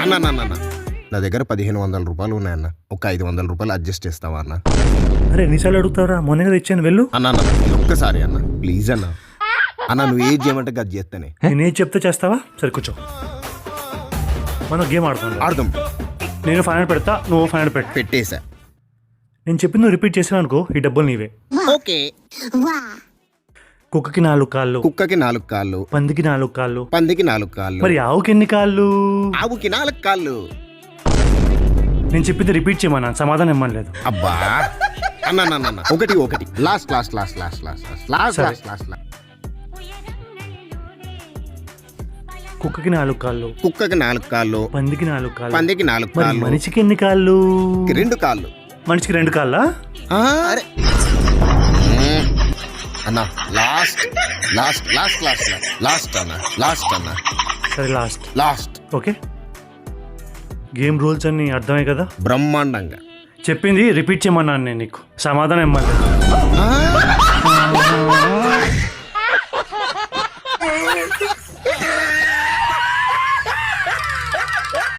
అన్న నా దగ్గర 1500 రూపాయలు ఉన్నాయన్న. ఒక 500 రూపాయలు అడ్జస్ట్ చేస్తావా అన్న? అరే ఎన్నిసార్లు అడుగుతావురా? మొన్నగా తెచ్చాను, వెళ్ళు. అన్న ఒక్కసారి అన్న ప్లీజ్ అన్న. అన్న నువ్వు ఏది చేయమంటే గది చేస్తానే. నేనేది చెప్తే చేస్తావా? సరే కూర్చో, మనం గేమ్ ఆడదాం. నేను 500 పెడతా, నువ్వు 500 పెట్టు. పెట్టేశా. నేను చెప్పింది నువ్వు రిపీట్ చేసావు అనుకో, ఈ డబ్బులు నీవే. ఓకే. కుక్కకి 4 కాళ్ళు, కుక్కకి 4 కాళ్ళు, పందికి 4 కాళ్ళు, పందికి 4 కాళ్ళు, మరి ఆవుకి ఎన్ని కాళ్ళు? ఆవుకి 4 కాళ్ళు. నేను చెప్పింది రిపీట్ చేయమన్నా, సమాధానం ఇమ్మలేదు. అబ్బా అన్న ఒకటి లాస్ట్. కుక్కకి 4 కాళ్ళు, కుక్కకి 4 కాళ్ళు, పందికి 4 కాళ్ళు, పందికి 4 మరి కాళ్ళు, మనిషికి ఎన్ని కాళ్ళు? 2 కాళ్ళు. మనిషికి 2 కాళ్ళా? అరే అన్న లాస్ట్ అన్న. సరే లాస్ట్. ఓకే, గేమ్ రూల్స్ అన్ని అర్థమే కదా? బ్రహ్మాండంగా. చెప్పింది రిపీట్ చేయమన్నాను నేను, నీకు సమాధానం ఇమ్మలేదు.